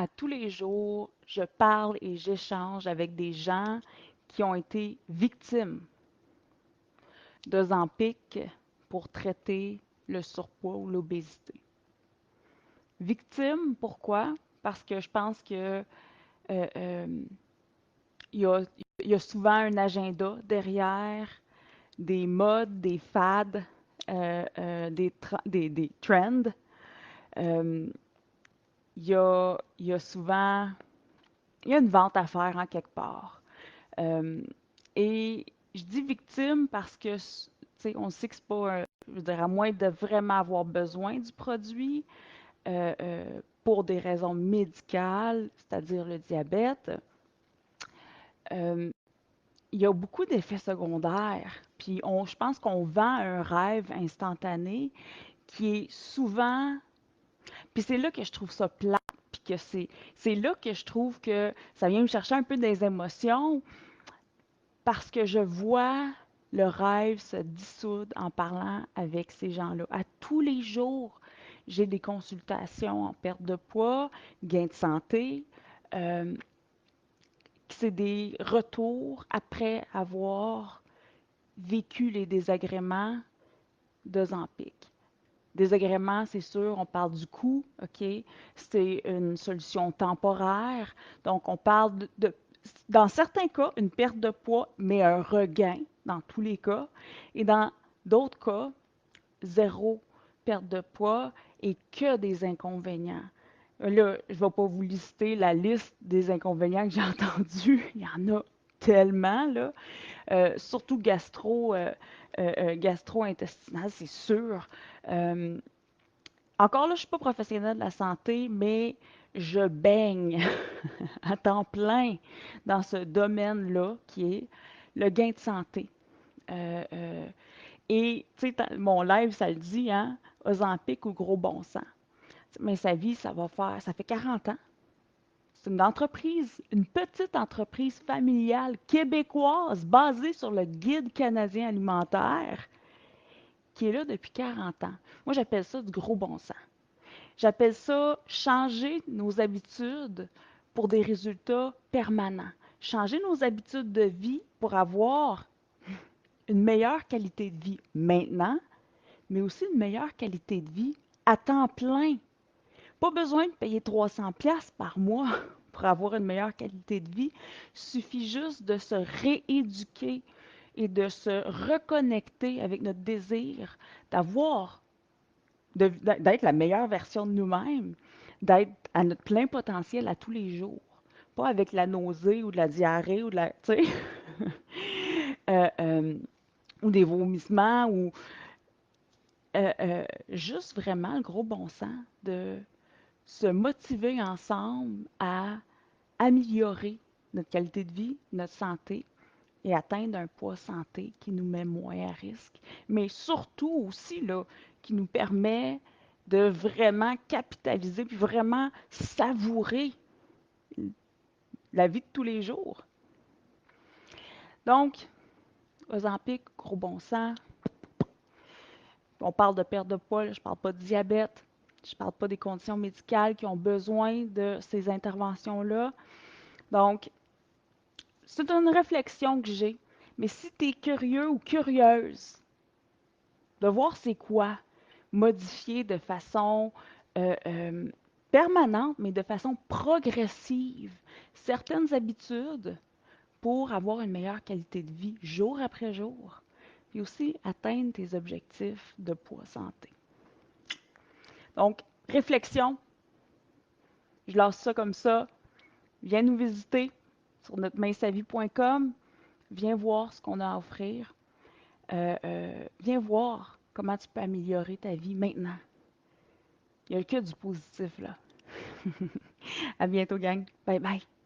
à tous les jours, je parle et j'échange avec des gens qui ont été victimes d'Ozempic pour traiter le surpoids ou l'obésité. Victimes, pourquoi? Parce que je pense que euh, euh, il y a, il y a souvent un agenda derrière des modes, des fads, des trends. Euh, il y a souvent il y a une vente à faire en quelque part. Euh, et je dis victime parce que, tu sais, on sait que c'est pas, je veux dire, à moins de vraiment avoir besoin du produit pour des raisons médicales, c'est-à-dire le diabète, euh, il y a beaucoup d'effets secondaires. Puis je pense qu'on vend un rêve instantané qui est souvent. Puis c'est là que je trouve ça plate, puis que c'est là que je trouve que ça vient me chercher un peu des émotions, parce que je vois le rêve se dissoudre en parlant avec ces gens-là. À tous les jours, j'ai des consultations en perte de poids, gain de santé. euh, c'est des retours après avoir vécu les désagréments d'Ozempic. Désagréments, c'est sûr, on parle du coût, OK? C'est une solution temporaire. Donc, on parle dans certains cas, une perte de poids, mais un regain dans tous les cas. Et dans d'autres cas, zéro perte de poids et que des inconvénients. Là, je ne vais pas vous lister la liste des inconvénients que j'ai entendus. Il y en a tellement, là. Surtout gastro-intestinal, c'est sûr. Euh, Encore là, je ne suis pas professionnelle de la santé, mais je baigne à temps plein dans ce domaine-là qui est le gain de santé. Euh, euh, et, tu sais, mon live, ça le dit, hein, Ozempic ou gros bon sens. Mais sa vie, ça fait 40 ans. C'est une entreprise, une petite entreprise familiale québécoise basée sur le Guide canadien alimentaire qui est là depuis 40 ans. Moi, j'appelle ça du gros bon sens. J'appelle ça changer nos habitudes pour des résultats permanents. Changer nos habitudes de vie pour avoir une meilleure qualité de vie maintenant, mais aussi une meilleure qualité de vie à temps plein. Pas besoin de payer 300 pièces par mois pour avoir une meilleure qualité de vie. Il suffit juste de se rééduquer et de se reconnecter avec notre désir d'avoir, d'être la meilleure version de nous-mêmes, d'être à notre plein potentiel à tous les jours. Pas avec la nausée ou de la diarrhée ou de la, tu sais, euh, euh, ou des vomissements ou juste vraiment le gros bon sens de se motiver ensemble à améliorer notre qualité de vie, notre santé et atteindre un poids santé qui nous met moins à risque, mais surtout aussi là, qui nous permet de vraiment capitaliser puis vraiment savourer la vie de tous les jours. Donc, Ozempic, gros bon sens. On parle de perte de poids, là, je ne parle pas de diabète, je ne parle pas des conditions médicales qui ont besoin de ces interventions-là. Donc, c'est une réflexion que j'ai. Mais si tu es curieux ou curieuse de voir c'est quoi modifier de façon euh, euh, permanente, mais de façon progressive, certaines habitudes pour avoir une meilleure qualité de vie jour après jour, puis aussi atteindre tes objectifs de poids santé. Donc, réflexion, je lance ça comme ça. Viens nous visiter sur notre mainsavie.com. Viens voir ce qu'on a à offrir. Viens voir comment tu peux améliorer ta vie maintenant. Il n'y a que du positif là. À bientôt, gang. Bye bye.